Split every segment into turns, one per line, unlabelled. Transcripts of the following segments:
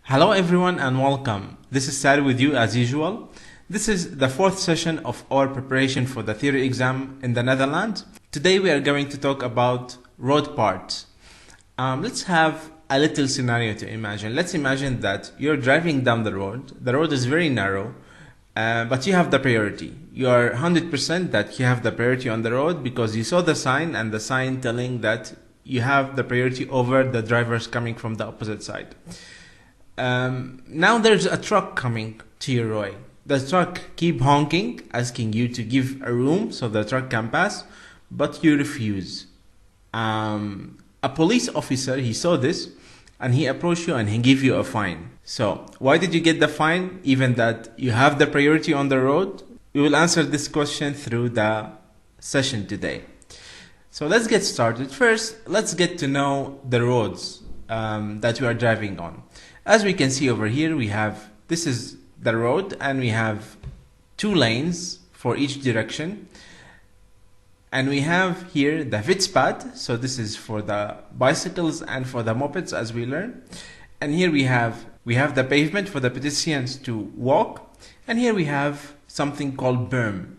Hello everyone and welcome. This is Sari with you as usual. This is the fourth session of our preparation for the theory exam in the Netherlands. Today we are going to talk about road parts. Let's have a little scenario to imagine. Let's imagine that you're driving down the road. The road is very narrow, but you have the priority. You are 100% that you have the priority on the road because you saw the sign and the sign telling that you have the priority over the drivers coming from the opposite side. Now there's a truck coming to your way. The truck keep honking, asking you to give a room so the truck can pass, but you refuse. A police officer, he saw this and he approached you and he gave you a fine. So why did you get the fine even that you have the priority on the road? We will answer this question through the session today. So let's get started. First, let's get to know the roads that we are driving on. As we can see over here, this is the road and we have two lanes for each direction. And we have here the fietspad, so this is for the bicycles and for the mopeds as we learn. And here we have the pavement for the pedestrians to walk. And here we have something called berm.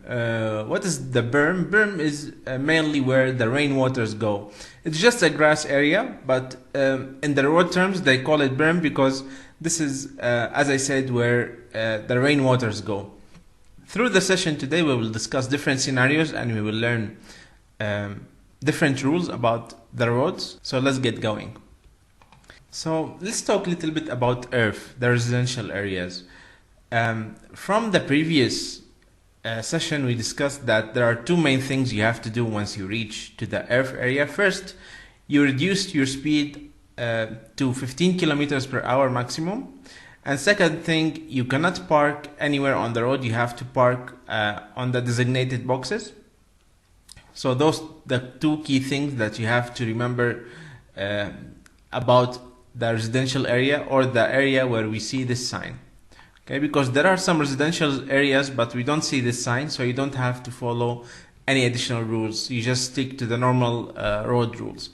What is the berm? Berm is mainly where the rainwaters go. It's just a grass area, but in the road terms they call it berm because this is, as I said, where the rainwaters go. Through the session today we will discuss different scenarios and we will learn different rules about the roads. So let's get going. So let's talk a little bit about ERF, the residential areas. From the previous session we discussed that there are two main things you have to do once you reach to the ERF area. First, you reduce your speed to 15 kilometers per hour maximum. And second thing, you cannot park anywhere on the road. You have to park on the designated boxes. So those the two key things that you have to remember about the residential area or the area where we see this sign. Okay, because there are some residential areas but we don't see this sign, so you don't have to follow any additional rules. You just stick to the normal road rules.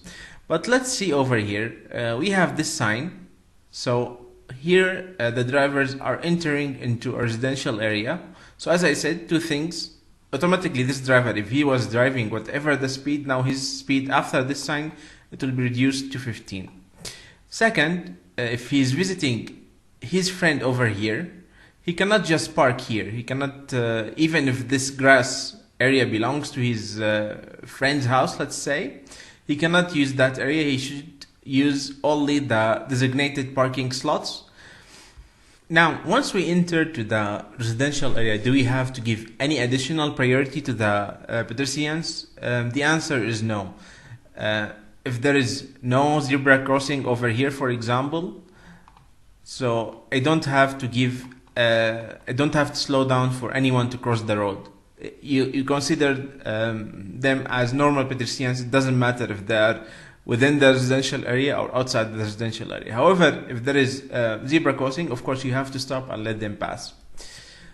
But let's see over here, we have this sign. So here the drivers are entering into a residential area. So as I said, two things. Automatically this driver, if he was driving whatever the speed, now his speed after this sign, it will be reduced to 15. Second, if he's visiting his friend over here, he cannot just park here. He cannot, even if this grass area belongs to his friend's house, let's say, he cannot use that area. He should use only the designated parking slots. Now, once we enter to the residential area, do we have to give any additional priority to the pedestrians? The answer is no. If there is no zebra crossing over here, for example, so I don't have to slow down for anyone to cross the road. You consider them as normal pedestrians. It doesn't matter if they are within the residential area or outside the residential area. However, if there is zebra crossing, of course you have to stop and let them pass.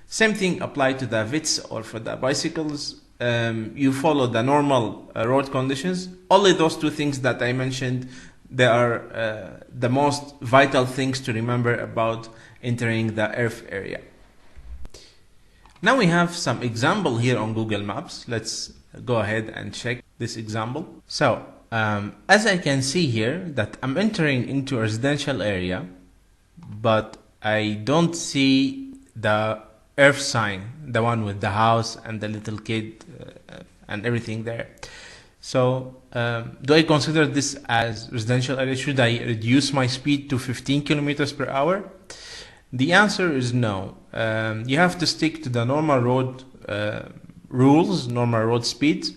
Same thing apply to the vits or for the bicycles. You follow the normal road conditions. Only those two things that I mentioned, they are the most vital things to remember about entering the ERF area. Now we have some example here on Google Maps. Let's go ahead and check this example. So as I can see here that I'm entering into a residential area, but I don't see the ERF sign, the one with the house and the little kid and everything there. So do I consider this as residential area? Should I reduce my speed to 15 kilometers per hour? The answer is no. You have to stick to the normal road rules, normal road speeds.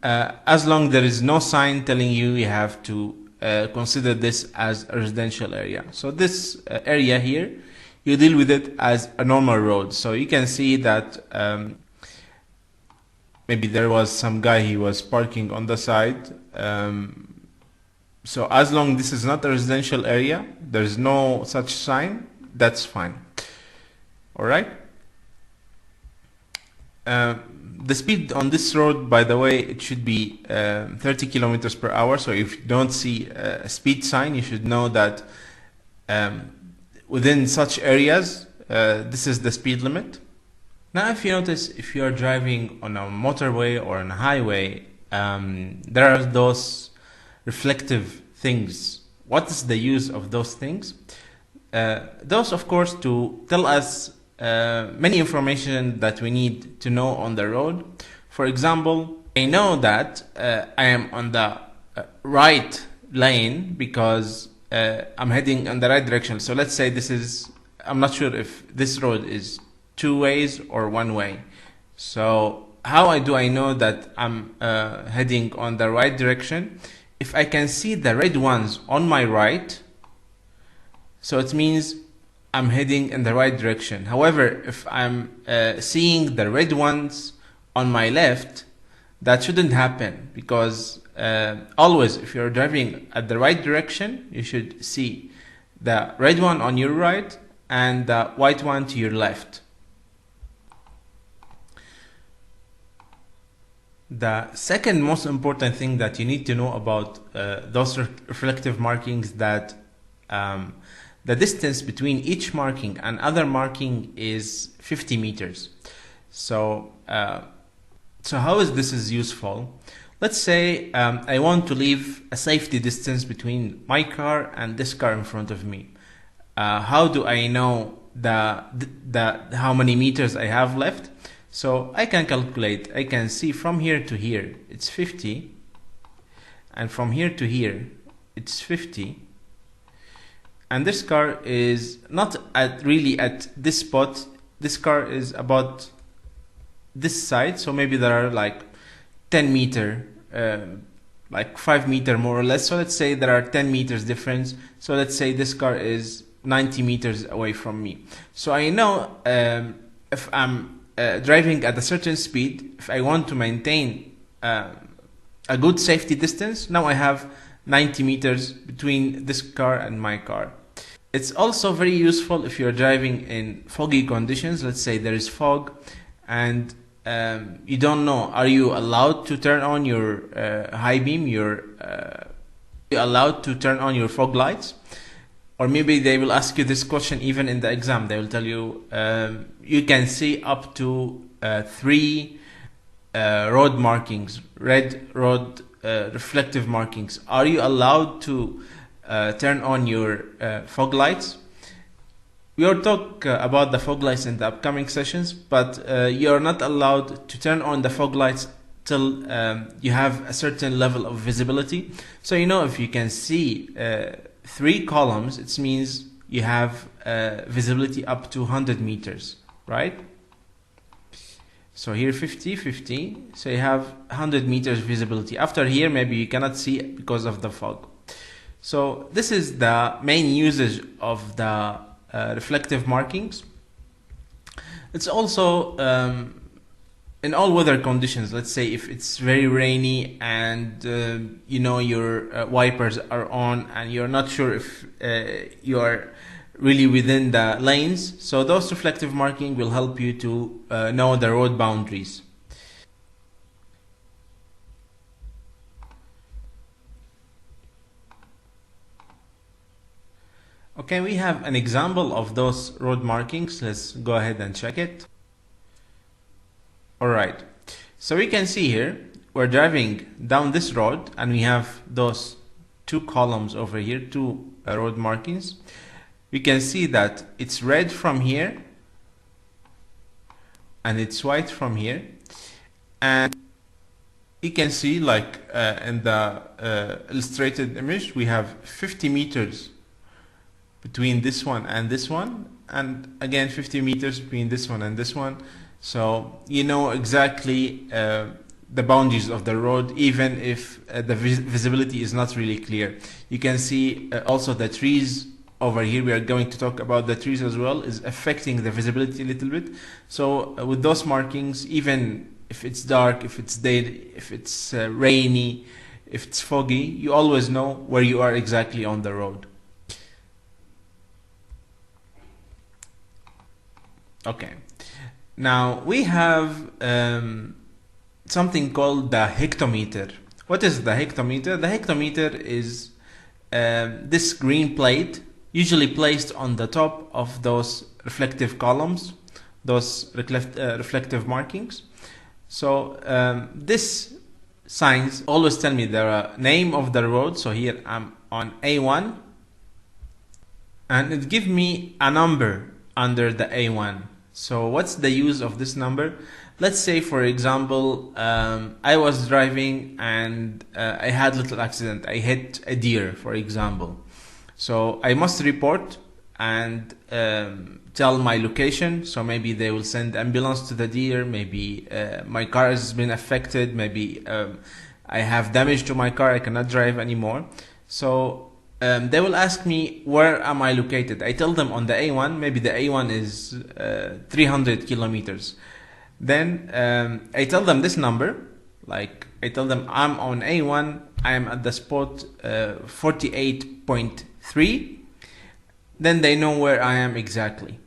As long there is no sign telling you have to consider this as a residential area. So this area here, you deal with it as a normal road. So you can see that maybe there was some guy, he was parking on the side. So as long this is not a residential area, there is no such sign, that's fine. All right. The speed on this road, by the way, it should be 30 kilometers per hour. So if you don't see a speed sign, you should know that um, within such areas, this is the speed limit. Now, if you notice, if you are driving on a motorway or on a highway, there are those reflective things. What is the use of those things? Those, of course, to tell us many information that we need to know on the road. For example, I know that I am on the right lane because I'm heading in the right direction. So let's say this is, I'm not sure if this road is two ways or one way. So how do I know that I'm heading on the right direction? If I can see the red ones on my right, so it means I'm heading in the right direction. However, if I'm seeing the red ones on my left, that shouldn't happen, because always if you're driving at the right direction, you should see the red one on your right and the white one to your left. The second most important thing that you need to know about those reflective markings, that the distance between each marking and other marking is 50 meters. So how is this is useful? Let's say I want to leave a safety distance between my car and this car in front of me. How do I know how many meters I have left? So I can calculate. I can see from here to here it's 50, and from here to here it's 50. And this car is not really at this spot. This car is about this side, so maybe there are like 10 meter, like 5 meter more or less. So let's say there are 10 meters difference. So let's say this car is 90 meters away from me. So I know if I'm driving at a certain speed, if I want to maintain a good safety distance, now I have 90 meters between this car and my car. It's also very useful if you're driving in foggy conditions. Let's say there is fog and you don't know, are you allowed to turn on your high beam, you're allowed to turn on your fog lights? Or maybe they will ask you this question even in the exam. They will tell you you can see up to 3 road markings, red road reflective markings. Are you allowed to turn on your fog lights? We will talk about the fog lights in the upcoming sessions, but you are not allowed to turn on the fog lights till you have a certain level of visibility. So you know, if you can see 3 columns, it means you have visibility up to 100 meters, right? So here 50, 50, so you have 100 meters visibility. After here, maybe you cannot see it because of the fog. So this is the main usage of the reflective markings. It's also in all weather conditions. Let's say if it's very rainy and you know your wipers are on and you're not sure if you are really within the lanes, so those reflective marking will help you to know the road boundaries. Okay, we have an example of those road markings. Let's go ahead and check it. Alright, so we can see here we're driving down this road and we have those 2 columns over here, 2 road markings. We can see that it's red from here and it's white from here, and you can see like in the illustrated image we have 50 meters between this one and this one, and again 50 meters between this one and this one. So you know exactly the boundaries of the road, even if the visibility is not really clear. You can see also the trees over here. We are going to talk about the trees as well, is affecting the visibility a little bit. So with those markings, even if it's dark, if it's day, if it's rainy, if it's foggy, you always know where you are exactly on the road. Okay, now we have something called the hectometer. What is the hectometer? The hectometer is this green plate usually placed on the top of those reflective columns, those reflective markings. So this signs always tell me the name of the road. So here I'm on A1, and it gives me a number under the A1. So what's the use of this number? Let's say, for example, I was driving and I had a little accident. I hit a deer, for example. So I must report and tell my location. So maybe they will send ambulance to the deer. Maybe my car has been affected. Maybe I have damage to my car. I cannot drive anymore. So they will ask me, where am I located? I tell them on the A1. Maybe the A1 is 300 kilometers. Then I tell them this number. Like, I tell them I'm on A1. I am at the spot 48.3. Then they know where I am exactly.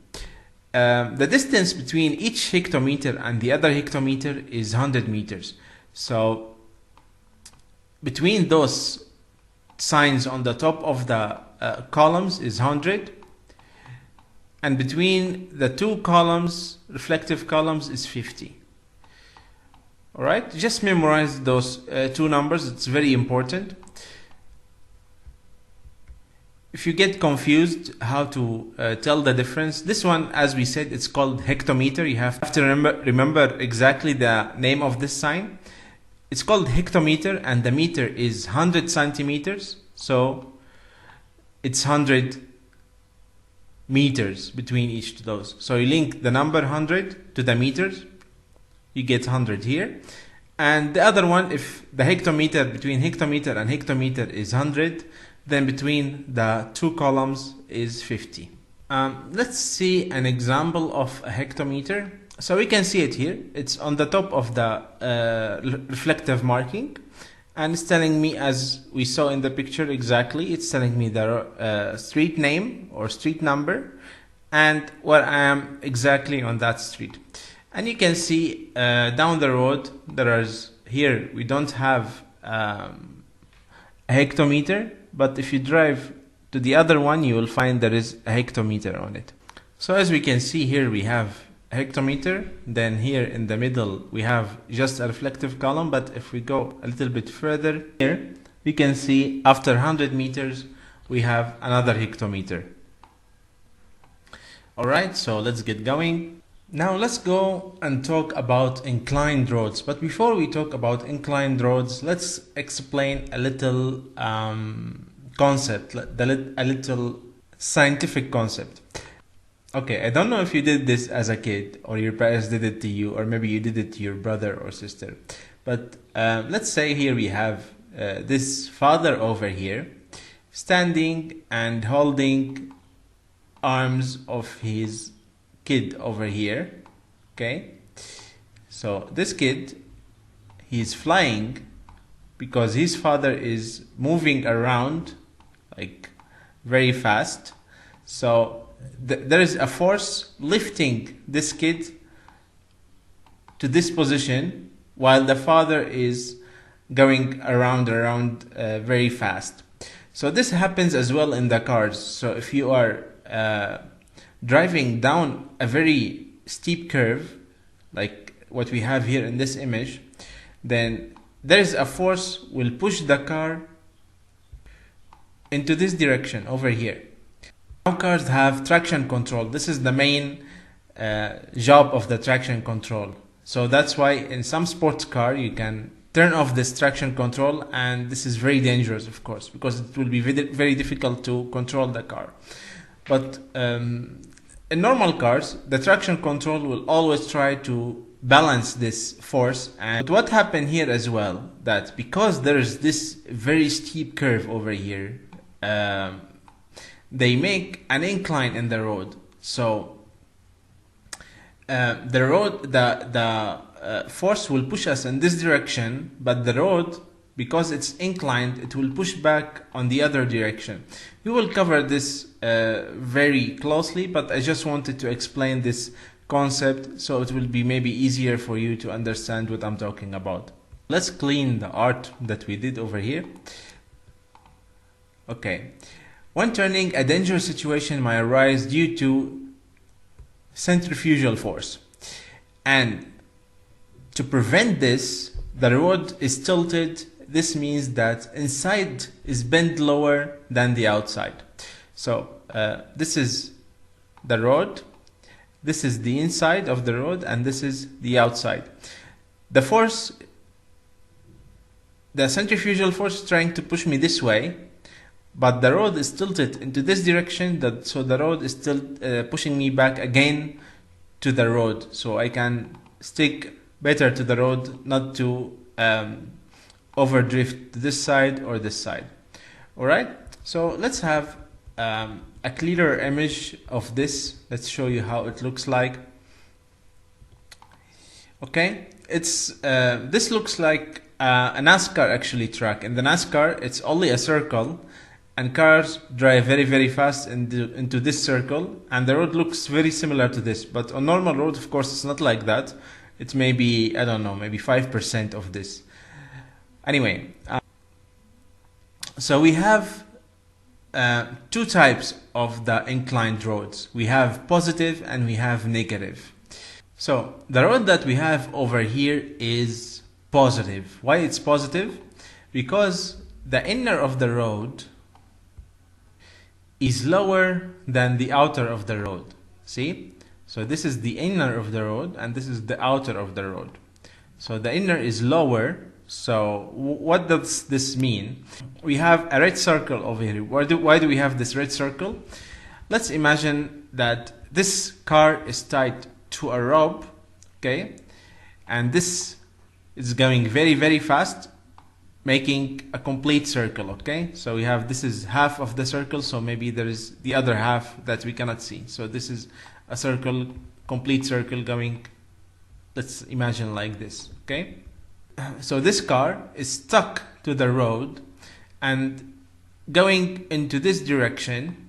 The distance between each hectometer and the other hectometer is 100 meters. So between those signs on the top of the columns is 100, and between the two columns, reflective columns, is 50. All right, just memorize those two numbers. It's very important. If you get confused how to tell the difference, this one, as we said, it's called hectometer. You have to remember exactly the name of this sign. It's called hectometer, and the meter is 100 centimeters. So it's 100 meters between each of those. So you link the number 100 to the meters, you get 100 here. And the other one, if the hectometer, between hectometer and hectometer is 100, then between the two columns is 50. Let's see an example of a hectometer. So we can see it here. It's on the top of the reflective marking, and it's telling me, as we saw in the picture exactly, it's telling me the street name or street number and where I am exactly on that street. And you can see down the road, here we don't have a hectometer, but if you drive to the other one, you will find there is a hectometer on it. So as we can see here, we have hectometer. Then here in the middle we have just a reflective column, but if we go a little bit further here, we can see after 100 meters we have another hectometer. Alright, so let's get going. Now let's go and talk about inclined roads. But before we talk about inclined roads, let's explain a little concept, a little scientific concept. Okay, I don't know if you did this as a kid, or your parents did it to you, or maybe you did it to your brother or sister. But let's say here we have this father over here standing and holding arms of his kid over here. Okay, so this kid, he's flying because his father is moving around like very fast. So there is a force lifting this kid to this position while the father is going around very fast. So this happens as well in the cars. So if you are driving down a very steep curve, like what we have here in this image, then there is a force will push the car into this direction over here. Now cars have traction control. This is the main job of the traction control. So that's why in some sports car you can turn off this traction control, and this is very dangerous, of course, because it will be very difficult to control the car. But in normal cars, the traction control will always try to balance this force. And what happened here as well, that because there is this very steep curve over here, they make an incline in the road. So the force will push us in this direction, but the road, because it's inclined, it will push back on the other direction. We will cover this very closely, but I just wanted to explain this concept so it will be maybe easier for you to understand what I'm talking about. Let's clean the art that we did over here. Okay. When turning, a dangerous situation might arise due to centrifugal force. And to prevent this, the road is tilted. This means that inside is bent lower than the outside. So this is the road, this is the inside of the road, and this is the outside. The force, the centrifugal force is trying to push me this way, but the road is tilted into this direction, so the road is still pushing me back again to the road, so I can stick better to the road, not to overdrift to this side or this side. Alright, so let's have a clearer image of this. Let's show you how it looks like. Okay, it's this looks like a NASCAR actually track. In the NASCAR, it's only a circle, and cars drive very, very fast into this circle, and the road looks very similar to this. But on normal road, of course, it's not like that. It's maybe, I don't know, maybe 5% of this. Anyway, so we have two types of the inclined roads. We have positive and we have negative. So the road that we have over here is positive. Why it's positive? Because the inner of the road is lower than the outer of the road. See? So this is the inner of the road and this is the outer of the road. So the inner is lower. So what does this mean? We have a red circle over here. Why do we have this red circle? Let's imagine that this car is tied to a rope, okay? And this is going very, very fast, making a complete circle, okay? So we have, this is half of the circle, so maybe there is the other half that we cannot see. So this is a circle, complete circle going, let's imagine like this, okay? So this car is stuck to the road and going into this direction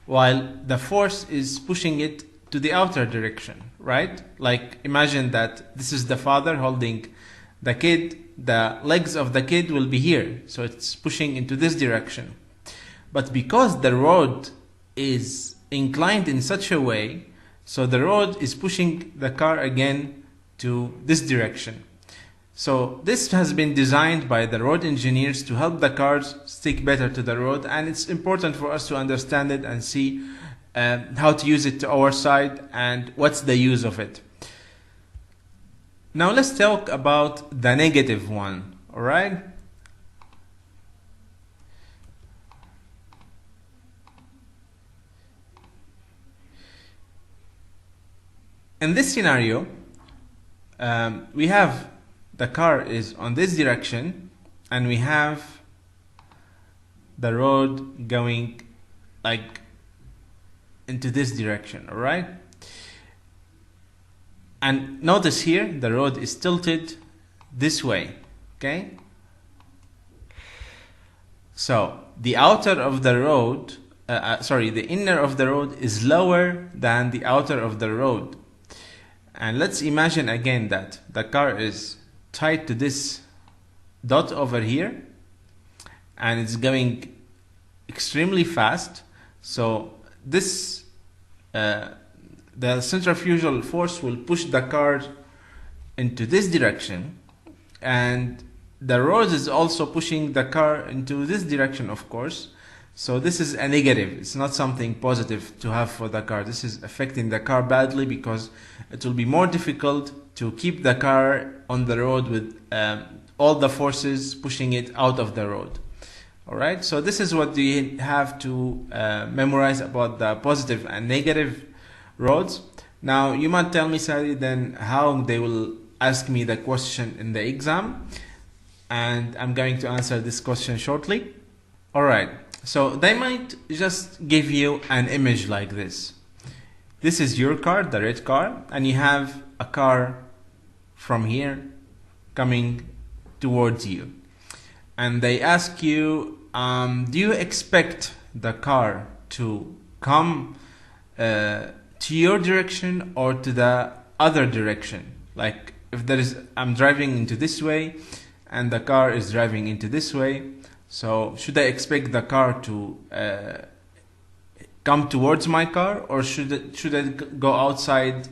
while the force is pushing it to the outer direction, right? Like imagine that this is the father holding the kid, the legs of the kid will be here, so it's pushing into this direction. But because the road is inclined in such a way, so the road is pushing the car again to this direction. So this has been designed by the road engineers to help the cars stick better to the road, and it's important for us to understand it and see how to use it to our side and what's the use of it. Now let's talk about the negative one, alright? In this scenario, we have the car is on this direction and we have the road going like into this direction, alright? And notice here the road is tilted this way, okay? So the outer of the road, the inner of the road is lower than the outer of the road. And let's imagine again that the car is tied to this dot over here and it's going extremely fast. So this the centrifugal force will push the car into this direction, and the road is also pushing the car into this direction, of course. So this is a negative. It's not something positive to have for the car. This is affecting the car badly because it will be more difficult to keep the car on the road with all the forces pushing it out of the road. Alright, so this is what we have to memorize about the positive and negative roads. Now you might tell me, Sadi, then how they will ask me the question in the exam, and I'm going to answer this question shortly. Alright, so they might just give you an image like this. This is your car, the red car, and you have a car from here coming towards you. And they ask you, do you expect the car to come to your direction or to the other direction? Like if there is, I'm driving into this way and the car is driving into this way. So should I expect the car to come towards my car, or should it go outside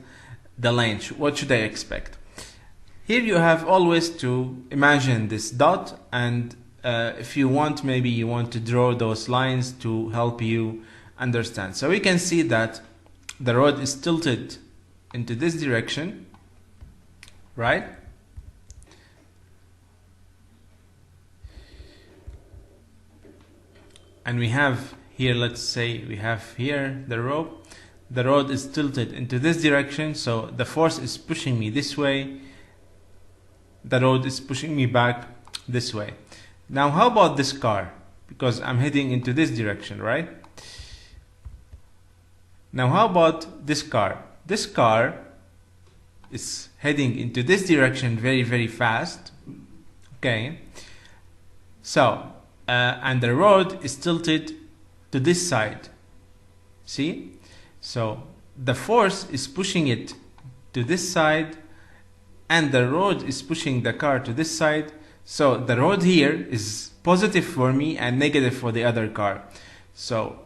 the lane? What should I expect? Here you have always to imagine this dot, and if you want, maybe you want to draw those lines to help you understand. So we can see that the road is tilted into this direction, right? And we have here, let's say we have here the road is tilted into this direction, so the force is pushing me this way, the road is pushing me back this way. Now how about this car? Because I'm heading into this direction, right? Now how about this car? This car is heading into this direction very, very fast. Okay. So, and the road is tilted to this side. See? So the force is pushing it to this side, and the road is pushing the car to this side. So the road here is positive for me and negative for the other car. So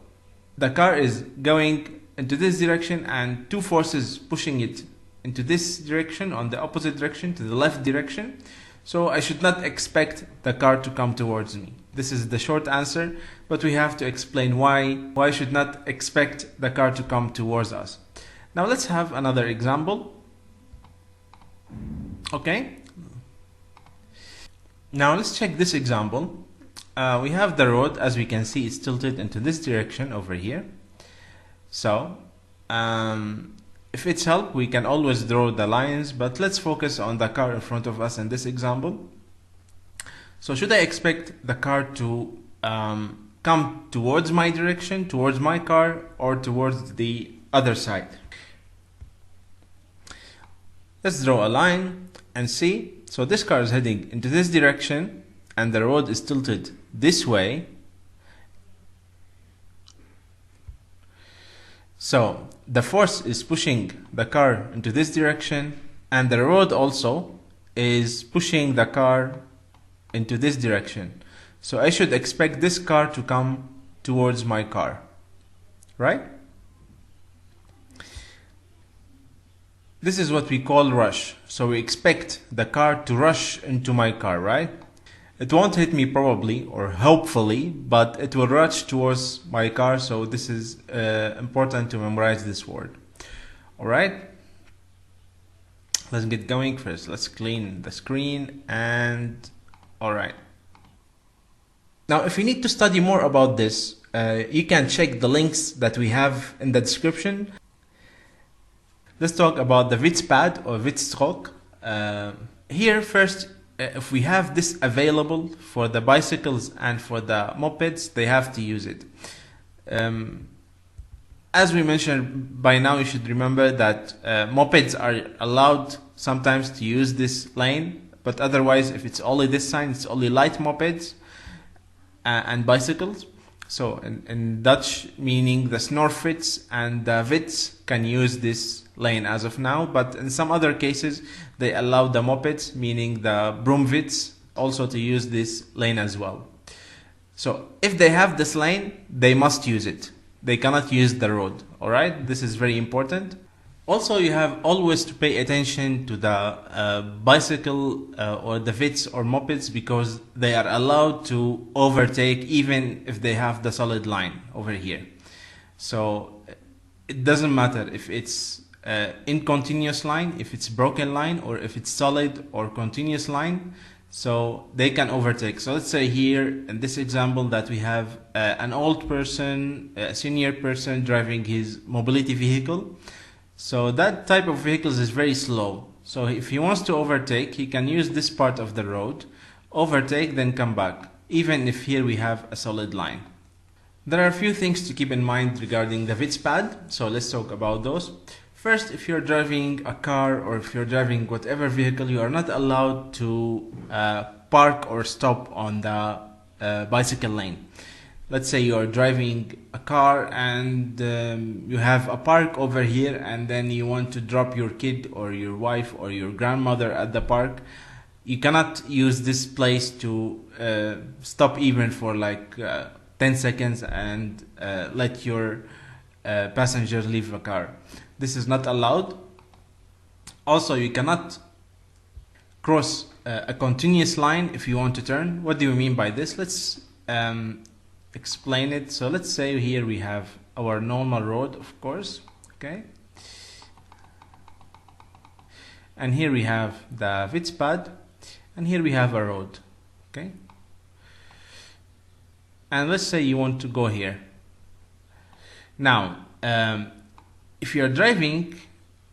the car is going into this direction, and two forces pushing it into this direction, on the opposite direction, to the left direction. So I should not expect the car to come towards me. This is the short answer, but we have to explain why I should not expect the car to come towards us. Now let's have another example. Okay. Now let's check this example. We have the road, as we can see, it's tilted into this direction over here. So if it's help, we can always draw the lines, but let's focus on the car in front of us in this example. So should I expect the car to come towards my direction, towards my car, or towards the other side? Let's draw a line and see. So this car is heading into this direction, and the road is tilted this way. So the force is pushing the car into this direction, and the road also is pushing the car into this direction. So I should expect this car to come towards my car, right? This is what we call rush. So we expect the car to rush into my car, right? It won't hit me probably, or hopefully, but it will rush towards my car. So this is important to memorize this word. All right. Let's get going first. Let's clean the screen, and all right. Now, if you need to study more about this, you can check the links that we have in the description. Let's talk about the Witzpad or Witzstrook. Here first, if we have this available for the bicycles and for the mopeds, they have to use it. As we mentioned, by now you should remember that mopeds are allowed sometimes to use this lane, but otherwise if it's only this sign, it's only light mopeds and bicycles. So in Dutch, meaning the Snorfits and the Wits can use this lane as of now, but in some other cases they allow the mopeds, meaning the Broomwits, also to use this lane as well. So if they have this lane, they must use it. They cannot use the road. All right, this is very important. Also, you have always to pay attention to the bicycle or the Wits or mopeds, because they are allowed to overtake even if they have the solid line over here. So it doesn't matter if it's in continuous line, if it's broken line, or if it's solid or continuous line. So they can overtake. So let's say here in this example that we have an old person, a senior person driving his mobility vehicle. So that type of vehicles is very slow. So if he wants to overtake, he can use this part of the road, overtake, then come back, even if here we have a solid line. There are a few things to keep in mind regarding the Witzpad. So let's talk about those. First, if you're driving a car or if you're driving whatever vehicle, you are not allowed to park or stop on the bicycle lane. Let's say you are driving a car and you have a park over here, and then you want to drop your kid or your wife or your grandmother at the park. You cannot use this place to stop even for like 10 seconds and let your passenger leave the car. This is not allowed. Also, you cannot cross a continuous line if you want to turn. What do you mean by this? Let's explain it. So let's say here we have our normal road, of course, okay, and here we have the width pad, and here we have a road, okay, and let's say you want to go here. Now if you're driving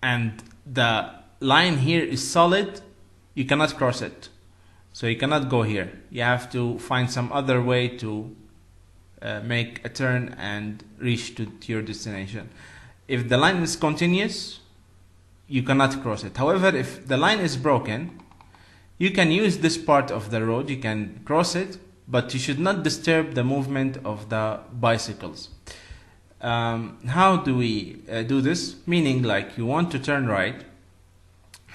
and the line here is solid, you cannot cross it, so you cannot go here. You have to find some other way to make a turn and reach to your destination. If the line is continuous, you cannot cross it. However, if the line is broken, you can use this part of the road, you can cross it, but you should not disturb the movement of the bicycles. How do we do this? Meaning, like, you want to turn right,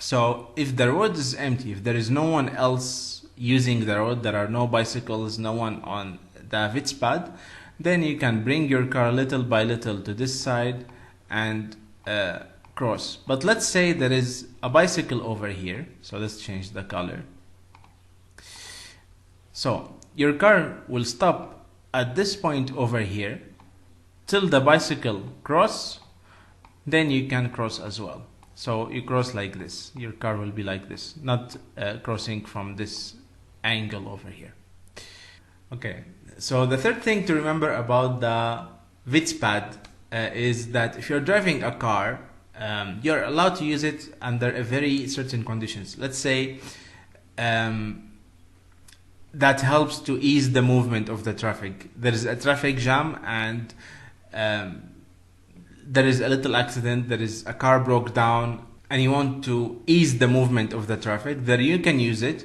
so if the road is empty, if there is no one else using the road, there are no bicycles, no one on the width pad, then you can bring your car little by little to this side and cross. But let's say there is a bicycle over here, so let's change the color. So your car will stop at this point over here till the bicycle cross, then you can cross as well. So you cross like this, your car will be like this, not crossing from this angle over here. Okay, so the third thing to remember about the width pad is that if you're driving a car, you're allowed to use it under a very certain conditions. Let's say that helps to ease the movement of the traffic. There is a traffic jam and there is a little accident, there is a car broke down, and you want to ease the movement of the traffic, then you can use it,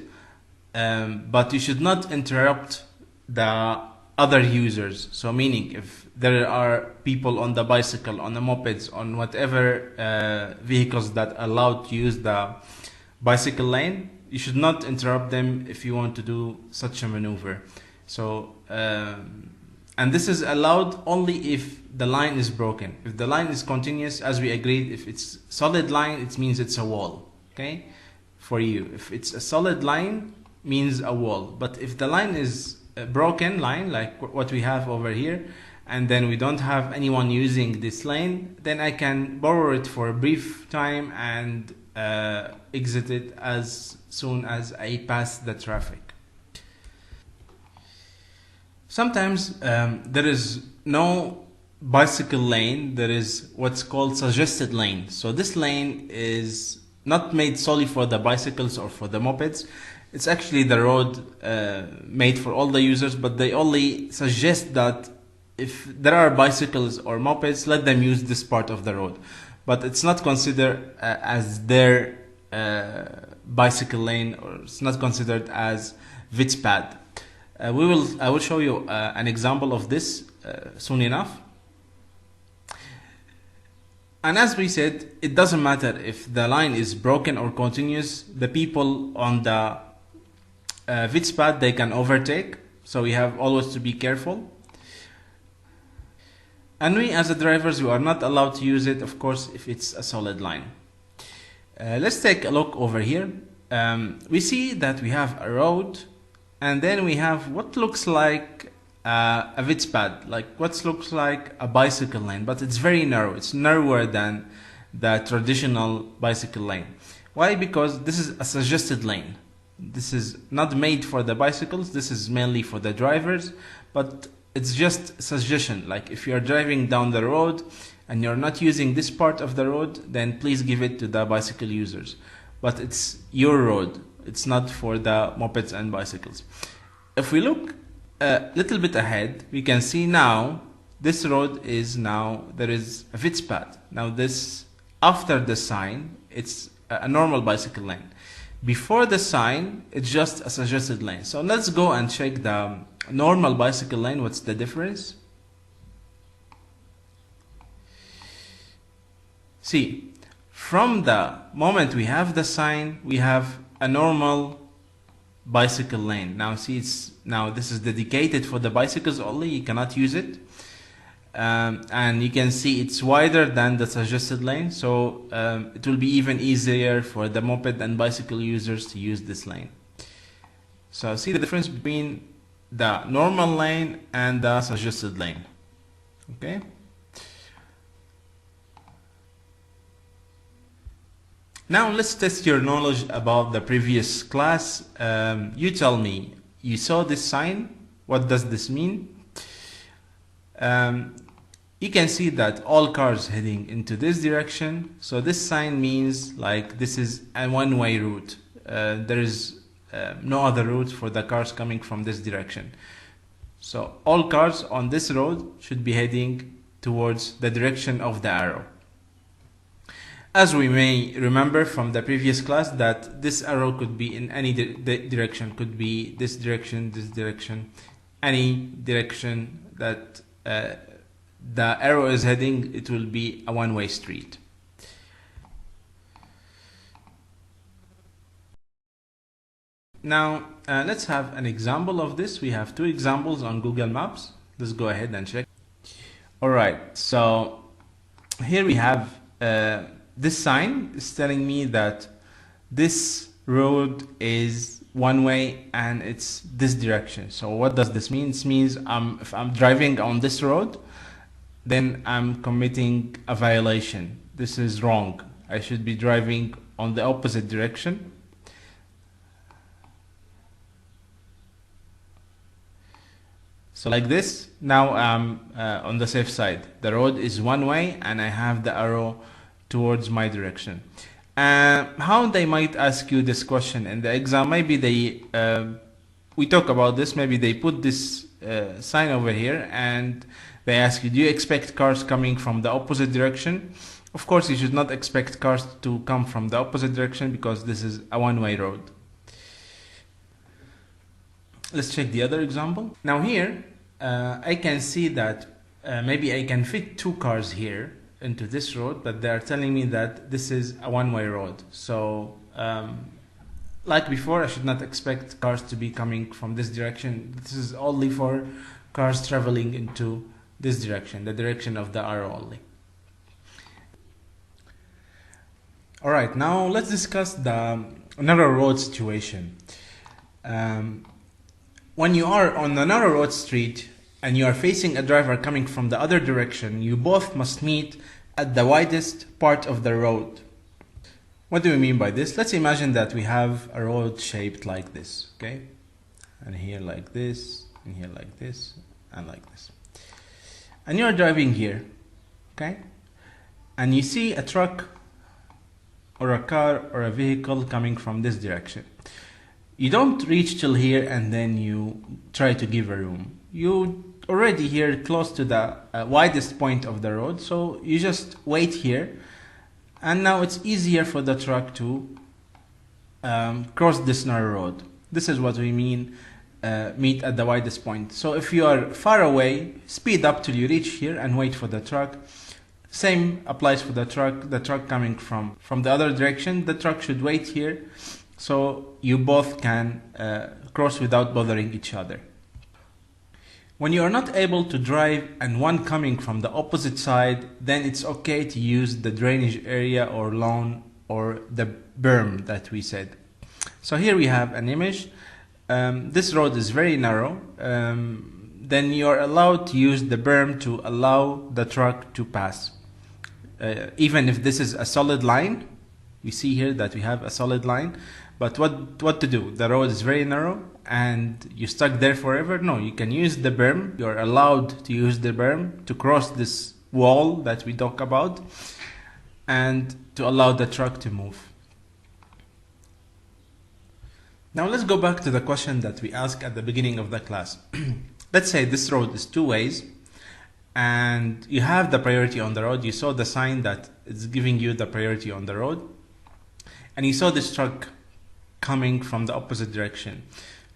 but you should not interrupt the other users. So meaning, if there are people on the bicycle, on the mopeds, on whatever vehicles that are allowed to use the bicycle lane, you should not interrupt them if you want to do such a maneuver. So and this is allowed only if the line is broken. If the line is continuous, as we agreed, if it's solid line, it means it's a wall, okay, for you. If it's a solid line, means a wall. But if the line is a broken line, like what we have over here, and then we don't have anyone using this lane, then I can borrow it for a brief time and exit it as soon as I pass the traffic. Sometimes there is no bicycle lane, there is what's called suggested lane. So this lane is not made solely for the bicycles or for the mopeds. It's actually the road made for all the users, but they only suggest that if there are bicycles or mopeds, let them use this part of the road. But it's not considered as their bicycle lane, or it's not considered as width pad. I will show you an example of this soon enough. And as we said, it doesn't matter if the line is broken or continuous. The people on the width pad, they can overtake, so we have always to be careful. And we as the drivers, we are not allowed to use it, of course, if it's a solid line. Let's take a look over here. We see that we have a road, and then we have what looks like a width pad, like what looks like a bicycle lane, but it's very narrow. It's narrower than the traditional bicycle lane. Why? Because this is a suggested lane. This is not made for the bicycles, this is mainly for the drivers, but it's just suggestion. Like if you're driving down the road and you're not using this part of the road, then please give it to the bicycle users. But it's your road, it's not for the mopeds and bicycles. If we look a little bit ahead, we can see now this road is now, there is a width pad. Now this, after the sign, it's a normal bicycle lane. Before the sign, it's just a suggested lane. So let's go and check the normal bicycle lane. What's the difference? See, from the moment we have the sign, we have a normal bicycle lane. Now see, this is dedicated for the bicycles only, you cannot use it. And you can see it's wider than the suggested lane, so it will be even easier for the moped and bicycle users to use this lane. So see the difference between the normal lane and the suggested lane. Okay. Now let's test your knowledge about the previous class. You tell me, you saw this sign, what does this mean? You can see that all cars heading into this direction, so this sign means like this is a one-way route. There is no other route for the cars coming from this direction. So all cars on this road should be heading towards the direction of the arrow. As we may remember from the previous class, that this arrow could be in any direction, could be this direction, any direction that the arrow is heading, it will be a one-way street. Now let's have an example of this. We have two examples on Google Maps. Let's go ahead and check. Alright, so here we have this sign is telling me that this road is one way and it's this direction. So what does this mean? It means if I'm driving on this road, then I'm committing a violation. This is wrong. I should be driving on the opposite direction. So like this, now I'm on the safe side. The road is one way and I have the arrow towards my direction. How they might ask you this question in the exam, maybe they, we talk about this, maybe they put this sign over here and they ask you, do you expect cars coming from the opposite direction? Of course, you should not expect cars to come from the opposite direction because this is a one-way road. Let's check the other example. Now here, I can see that maybe I can fit two cars here into this road, but they are telling me that this is a one-way road. So like before, I should not expect cars to be coming from this direction. This is only for cars traveling into this direction, the direction of the arrow only. Alright, now let's discuss the narrow road situation. When you are on a narrow road street and you are facing a driver coming from the other direction, you both must meet at the widest part of the road. What do we mean by this? Let's imagine that we have a road shaped like this, okay? And here like this, and here like this, and like this. And you're driving here, okay? And you see a truck or a car or a vehicle coming from this direction. You don't reach till here and then you try to give a room. You already here close to the widest point of the road, so you just wait here, and now it's easier for the truck to cross this narrow road. This is what we mean meet at the widest point. So if you are far away, speed up till you reach here and wait for the truck. Same applies for the truck coming from the other direction. The truck should wait here so you both can cross without bothering each other. When you are not able to drive and one coming from the opposite side, then it's okay to use the drainage area or lawn or the berm that we said. So here we have an image. This road is very narrow. Then you are allowed to use the berm to allow the truck to pass. Even if this is a solid line, we see here that we have a solid line. But what to do? The road is very narrow and you're stuck there forever? No, you can use the berm. You're allowed to use the berm to cross this wall that we talk about and to allow the truck to move. Now let's go back to the question that we asked at the beginning of the class. Let's say this road is two ways and you have the priority on the road. You saw the sign that it's giving you the priority on the road, and you saw this truck coming from the opposite direction.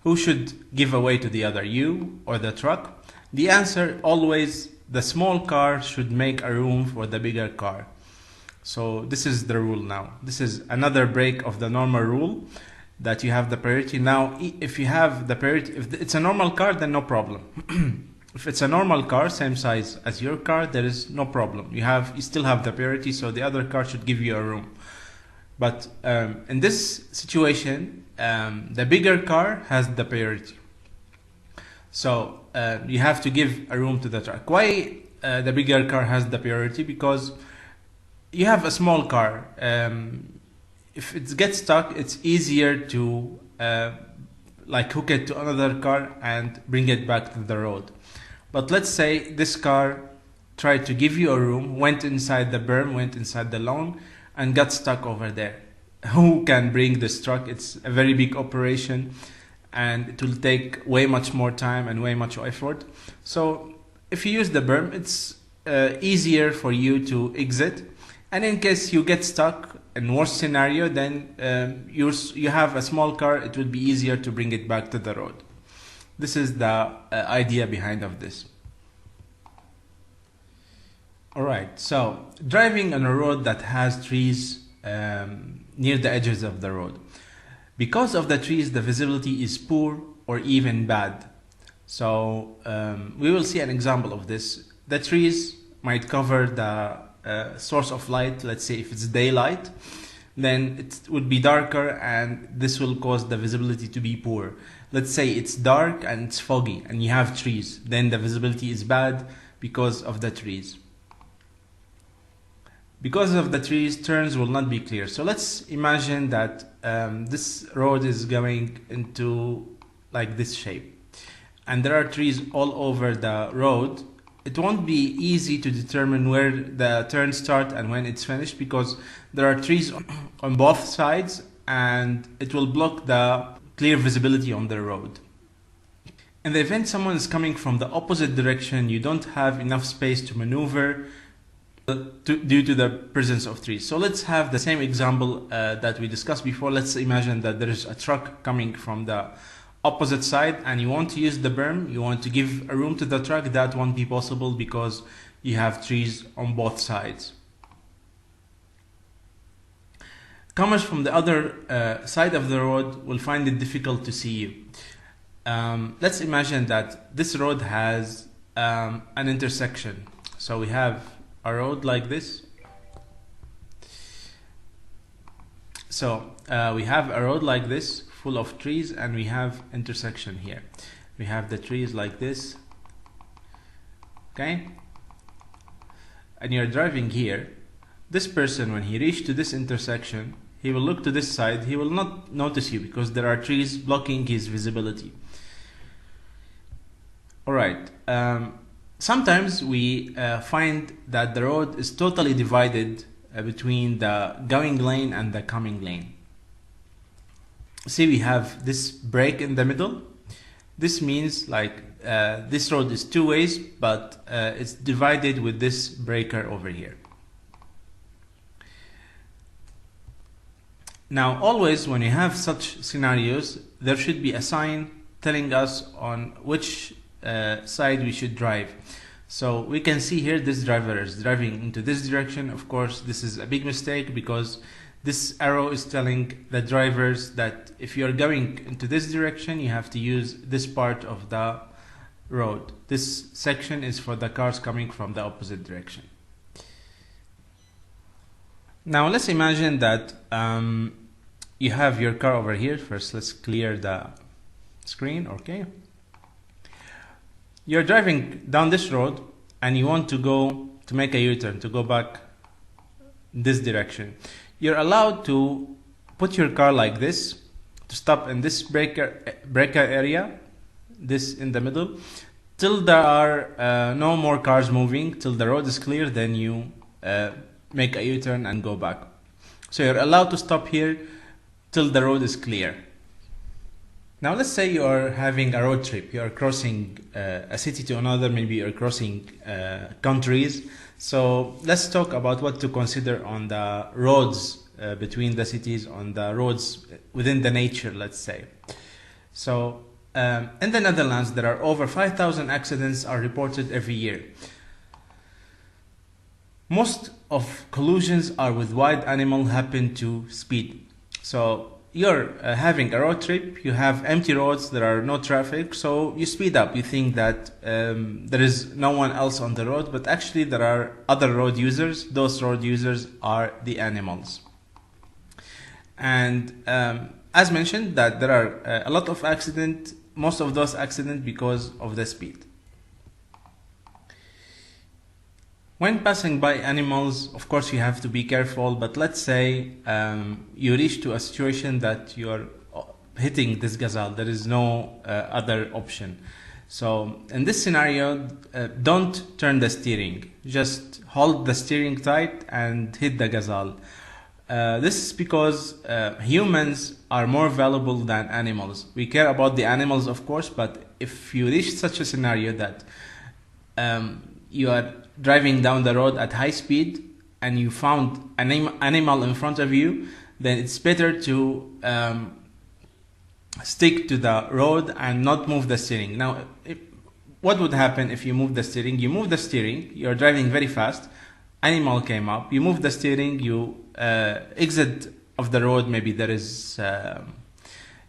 Who should give away to the other, you or the truck? The answer, always the small car should make a room for the bigger car. So this is the rule now. This is another break of the normal rule. that you have the priority. Now, if you have the priority, if it's a normal car, then no problem. If it's a normal car, same size as your car, there is no problem. You still have the priority, so the other car should give you a room. But in this situation, the bigger car has the priority. So you have to give a room to the truck. Why the bigger car has the priority? Because you have a small car. If it gets stuck, it's easier to hook it to another car and bring it back to the road. But let's say this car tried to give you a room, went inside the berm, went inside the lawn, and got stuck over there. Who can bring this truck? It's a very big operation, and it will take way much more time and way much effort. So if you use the berm, it's easier for you to exit. And in case you get stuck in worst scenario, then you have a small car. It would be easier to bring it back to the road. This is the idea behind of this. Alright, so driving on a road that has trees near the edges of the road. Because of the trees, the visibility is poor or even bad. So we will see an example of this. The trees might cover the source of light. Let's say if it's daylight, then it would be darker, and this will cause the visibility to be poor. Let's say it's dark and it's foggy and you have trees, then the visibility is bad because of the trees. Because of the trees, turns will not be clear. So let's imagine that this road is going into like this shape, and there are trees all over the road. It won't be easy to determine where the turns start and when it's finished, because there are trees on both sides, and it will block the clear visibility on the road. In the event someone is coming from the opposite direction, you don't have enough space to maneuver due to the presence of trees. So let's have the same example that we discussed before. Let's imagine that there is a truck coming from the opposite side, and you want to use the berm, you want to give a room to the truck. That won't be possible because you have trees on both sides. Comers from the other side of the road will find it difficult to see you. Let's imagine that this road has an intersection. So we have a road like this. So we have a road like this, full of trees, and we have intersection here. We have the trees like this. Okay? And you're driving here. This person, when he reaches to this intersection, he will look to this side. He will not notice you because there are trees blocking his visibility. Alright. Sometimes we find that the road is totally divided between the going lane and the coming lane. See, we have this break in the middle. This means like this road is two ways, but it's divided with this breaker over here. Now, always when you have such scenarios, there should be a sign telling us on which side we should drive. So we can see here this driver is driving into this direction. Of course, this is a big mistake because this arrow is telling the drivers that if you're going into this direction, you have to use this part of the road. This section is for the cars coming from the opposite direction. Now let's imagine that you have your car over here. First, let's clear the screen. Okay. You're driving down this road and you want to make a U-turn, to go back this direction. You're allowed to put your car like this, to stop in this breaker area, this in the middle, till there are no more cars moving, till the road is clear, then you make a U-turn and go back. So you're allowed to stop here till the road is clear. Now let's say you are having a road trip. You are crossing a city to another, maybe you're crossing countries. So let's talk about what to consider on the roads between the cities, on the roads within the nature, let's say. So in the Netherlands, there are over 5,000 accidents are reported every year. Most of collisions are with wild animals happen to speed. So you're having a road trip, you have empty roads, there are no traffic, so you speed up. You think that there is no one else on the road, but actually there are other road users. Those road users are the animals. And as mentioned, that there are a lot of accidents, most of those accidents because of the speed. When passing by animals, of course you have to be careful, but let's say you reach to a situation that you're hitting this gazelle. There is no other option. So in this scenario, don't turn the steering. Just hold the steering tight and hit the gazelle. This is because humans are more valuable than animals. We care about the animals, of course, but if you reach such a scenario that you are driving down the road at high speed and you found an animal in front of you, then it's better to stick to the road and not move the steering. Now, what would happen if you move the steering? You move the steering, you're driving very fast, animal came up, you move the steering, you exit of the road, maybe there is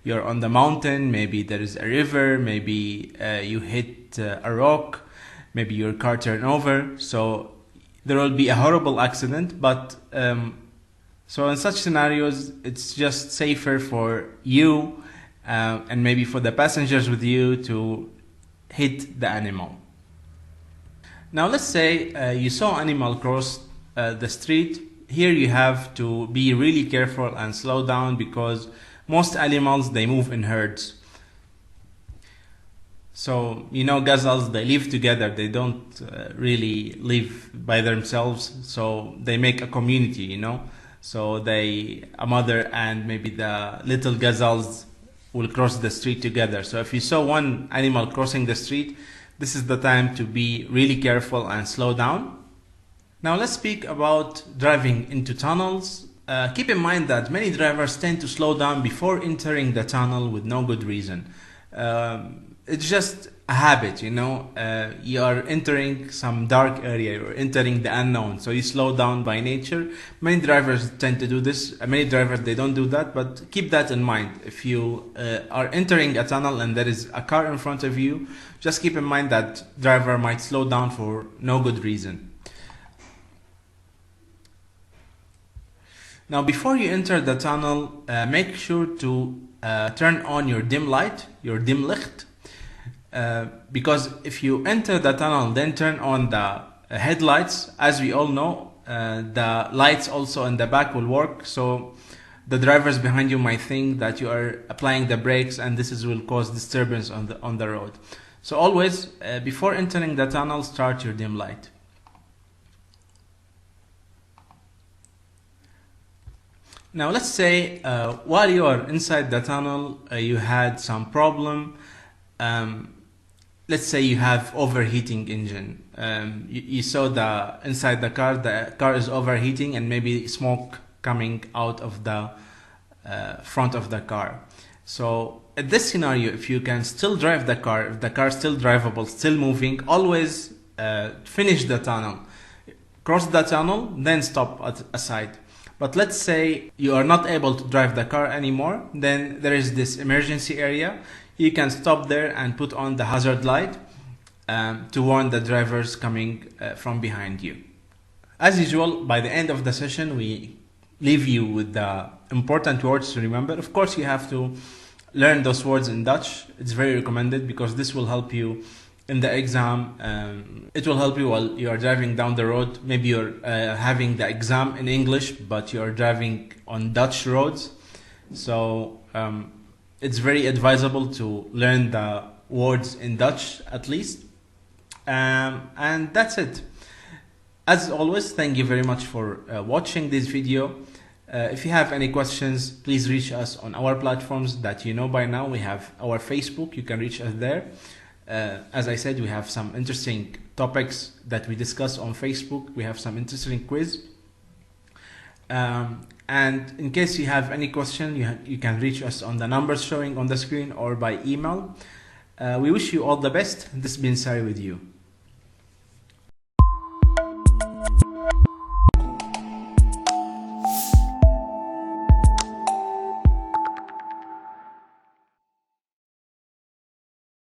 you're on the mountain, maybe there is a river, maybe you hit a rock, maybe your car turned over, so there will be a horrible accident. But so in such scenarios, it's just safer for you and maybe for the passengers with you to hit the animal. Now let's say you saw animal cross the street. Here you have to be really careful and slow down, because most animals, they move in herds. So, you know, gazelles, they live together. They don't really live by themselves. So they make a community, you know. So a mother and maybe the little gazelles will cross the street together. So if you saw one animal crossing the street, this is the time to be really careful and slow down. Now let's speak about driving into tunnels. Keep in mind that many drivers tend to slow down before entering the tunnel with no good reason. It's just a habit, you know. You are entering some dark area, you're entering the unknown, so you slow down by nature. Many drivers tend to do this. Many drivers, they don't do that, but keep that in mind. If you are entering a tunnel and there is a car in front of you, just keep in mind that driver might slow down for no good reason. Now, before you enter the tunnel, make sure to turn on your dim light, your dim licht. Because if you enter the tunnel, then turn on the headlights, as we all know, the lights also in the back will work. So the drivers behind you might think that you are applying the brakes, and this will cause disturbance on the road. So always, before entering the tunnel, start your dim light. Now let's say while you are inside the tunnel, you had some problem. Let's say you have overheating engine. You saw inside the car is overheating, and maybe smoke coming out of the front of the car. So at this scenario, if you can still drive the car, if the car is still drivable, still moving, always finish the tunnel. Cross the tunnel, then stop at a side. But let's say you are not able to drive the car anymore, then there is this emergency area. You can stop there and put on the hazard light to warn the drivers coming from behind you. As usual, by the end of the session, we leave you with the important words to remember. Of course, you have to learn those words in Dutch. It's very recommended because this will help you in the exam. It will help you while you are driving down the road. Maybe you're having the exam in English, but you are driving on Dutch roads. So it's very advisable to learn the words in Dutch at least. And that's it. As always, thank you very much for watching this video. If you have any questions, please reach us on our platforms that you know by now. We have our Facebook, you can reach us there. As I said, we have some interesting topics that we discuss on Facebook. We have some interesting quiz. And in case you have any question, you can reach us on the numbers showing on the screen or by email. We wish you all the best. This has been Sari with you.